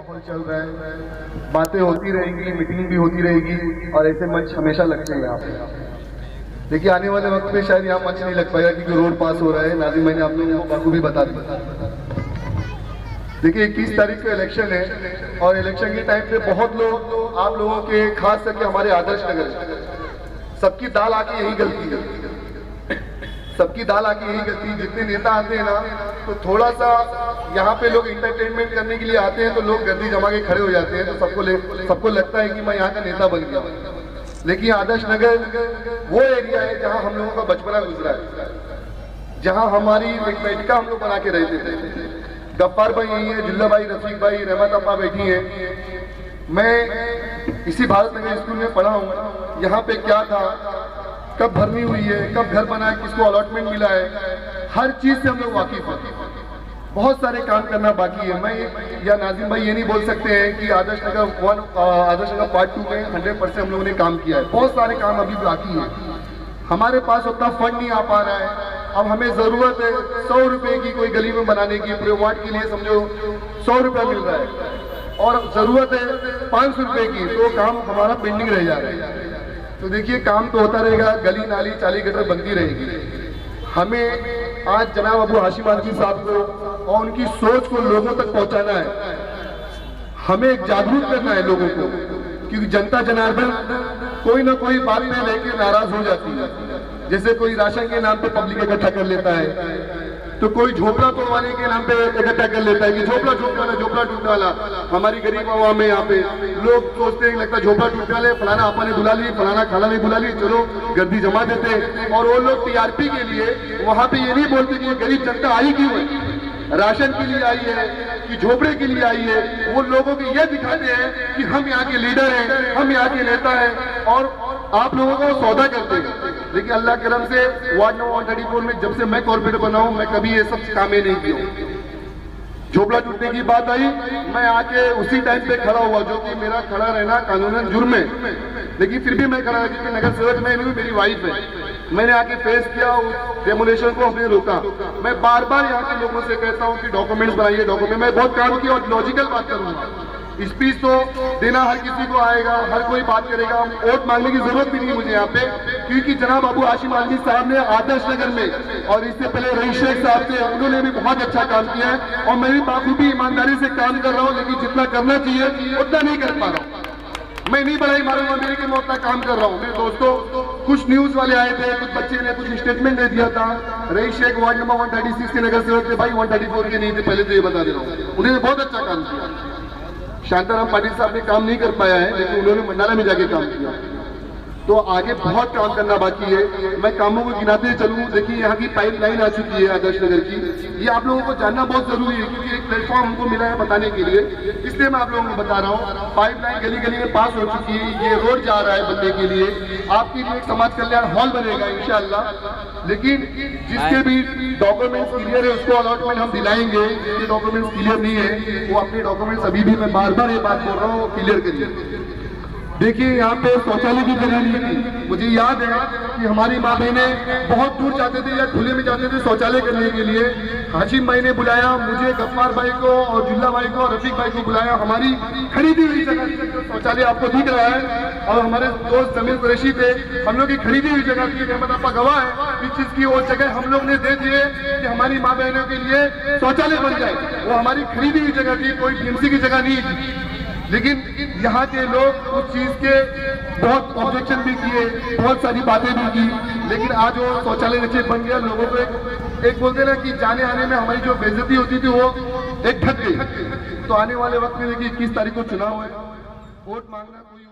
माहौल चल रहा है, बातें होती रहेंगी, मीटिंग भी होती रहेगी और ऐसे मंच हमेशा लगते हैं यहाँ पे। देखिए आने वाले वक्त में शायद यहाँ मंच नहीं लग पाएगा क्योंकि रोड पास हो रहा है। नाज़िम भाई ने आप लोगों को बाखूबी बता दिया। देखिए 21 तारीख को इलेक्शन है और इलेक्शन के टाइम पे बहुत लोग आप लोगों के खास करके हमारे आदर्श नगर सबकी दाल आके यही गलती है, सबकी दाल आके यही गलती। जितने नेता आते हैं ना तो थोड़ा सा यहाँ पे लोग इंटरटेनमेंट करने के लिए आते हैं तो लोग गर्दी जमा के खड़े हो जाते हैं, तो सबको लगता है कि मैं यहाँ का नेता बन गया। लेकिन आदर्श नगर वो एरिया है जहाँ हम लोगों का बचपना गुजरा है, जहाँ हमारी एक बैठका हम लोग बना के रहते थे। गफ्फार भाई यही है, जिल्ला भाई, रफीक भाई, रहमत अम्मा बैठी हैं। मैं इसी भारत नगर स्कूल में पढ़ा हूँ। यहाँ पे क्या था, कब भरनी हुई है, कब घर बना है, किसको अलॉटमेंट मिला है, हर चीज से हम लोग वाकिफ हैं। बहुत सारे काम करना बाकी है। मैं या नाज़िम भाई ये नहीं बोल सकते हैं कि आदर्श नगर पार्ट 2 में 100% हम लोगों ने काम किया है। बहुत सारे काम अभी बाकी है, हमारे पास उतना फंड नहीं आ पा रहा है। अब हमें जरूरत है 100 रुपए की कोई गली में बनाने की, पूरे वार्ड के लिए समझो 100 रुपया मिल रहा है और जरूरत है 500 रुपए की, तो काम हमारा पेंडिंग रह जा रहा है। तो देखिए काम तो होता रहेगा, गली नाली चाली गटर बनती रहेगी। हमें आज जनाब अबू हाशिम आलवी साहब को और उनकी सोच को लोगों तक पहुंचाना है। हमें एक जागरूक करना है लोगों को, क्योंकि जनता जनार्दन कोई ना कोई बात में लेके नाराज हो जाती है। जैसे कोई राशन के नाम पे पब्लिक इकट्ठा कर लेता है, तो कोई झोपड़ा तोड़वाने के नाम पे इकट्ठा कर लेता है कि झोपड़ा टूटने वाला। हमारी गरीब आवाम है यहाँ पे, लोग सोचते हैं लगता है झोपड़ा टूटने वाले, फलाना आपा ने बुला ली, फलाना खाला ने बुला ली, चलो गर्दी जमा देते। और वो लोग टीआरपी के लिए वहां पे ये नहीं बोलते कि ये गरीब जनता आई क्यों है, राशन के लिए आई है कि झोपड़े के लिए आई है। वो लोगों को ये दिखाते हैं कि हम यहाँ के लीडर हैं, हम यहाँ के नेता हैं और आप लोगों को सौदा करते हैं। लेकिन अल्लाह करम से वार्ड नंबर 134 में जब से मैं कॉर्पोरेटर बना हूं, मैं कभी ये सब कामें नहीं किया। झोपड़ा टूटने की बात आई, मैं आके उसी टाइम पे खड़ा हुआ, जो कि मेरा खड़ा रहना कानूनन जुर्म है, लेकिन फिर भी मैं खड़ा, क्योंकि नगर सेवक मैं नहीं, मेरी वाइफ है। मैंने आके फेस किया उस डेमोलेशन को, हमने रोका। मैं बार बार यहाँ के लोगों से कहता हूँ कि डॉक्यूमेंट्स बनाइए, डॉक्यूमेंट। मैं बहुत काम किया और लॉजिकल बात करूंगा। स्पीच तो देना हर किसी को आएगा, हर कोई बात करेगा। वोट मांगने की जरूरत भी नहीं मुझे यहाँ पे, क्योंकि जनाब अबू हाशिम आलवी साहब ने आदर्श नगर में और इससे पहले रईस शेख साहब थे, उन्होंने भी बहुत अच्छा काम किया है और मैं भी बाखूबी ईमानदारी से काम कर रहा हूँ। लेकिन जितना करना चाहिए उतना नहीं कर पा रहा हूँ। मैं नहीं बढ़ाई मारूंगा मेरे के, मैं उतना काम कर रहा हूँ। मेरे दोस्तों कुछ न्यूज वाले आए थे, कुछ बच्चे ने कुछ स्टेटमेंट दे दिया था। रईस शेख वार्ड नंबर 136 के नगर सेवक थे, भाई 134 के नहीं थे, पहले तो ये बता दे रहा हूँ। उन्होंने बहुत अच्छा काम किया। शांताराम पाटिल साहब ने काम नहीं कर पाया है, लेकिन उन्होंने मंडाला में जाके काम किया। तो आगे बहुत काम करना बाकी है। मैं कामों को गिनाते चलूं। देखिए यहाँ की पाइपलाइन आ चुकी है आदर्श नगर की, ये आप लोगों को जानना बहुत जरूरी है, क्योंकि एक प्लेटफॉर्म हमको मिला है बताने के लिए, इसलिए मैं आप लोगों को बता रहा हूँ। पाइपलाइन गली गली में पास हो चुकी है, ये रोड जा रहा है बनने के लिए। आपके लिए एक समाज कल्याण हॉल बनेगा इंशाअल्लाह। लेकिन जिसके भी डॉक्यूमेंट्स क्लियर है उसको अलॉटमेंट हम दिलाएंगे। जिसके डॉक्यूमेंट्स क्लियर नहीं है वो अपने डॉक्यूमेंट्स अभी भी, मैं बार बार ये बात बोल रहा हूँ, क्लियर करिए। देखिए यहाँ पे शौचालय की जगह नहीं थी। मुझे याद है कि हमारी माँ बहनें बहुत दूर जाते थे या खुले में जाते थे शौचालय करने के लिए। हाशिम भाई ने बुलाया मुझे, गफ्फार भाई को और जिल्ला भाई को और रफीक भाई को बुलाया। हमारी खरीदी हुई जगह शौचालय आपको दिख रहा है और हमारे दोस्त जमील कुरैशी थे, हम लोग की खरीदी हुई जगह थी। रहमत अप्पा गवाह है इस चीज की, वो जगह हम लोग ने दे दिए कि हमारी माँ बहनों के लिए शौचालय बन जाए। वो हमारी खरीदी हुई जगह थी, कोई टीएमसी की जगह नहीं थी। लेकिन यहाँ के लोग उस चीज के बहुत ऑब्जेक्शन भी किए, बहुत सारी बातें भी की, लेकिन आज वो शौचालय नीचे बन गया। लोगों को एक बोलते ना कि जाने आने में हमारी जो बेइज्जती होती थी वो एक ढक गई। तो आने वाले वक्त में देखिए 21 तारीख को चुनाव है, वोट मांगना कोई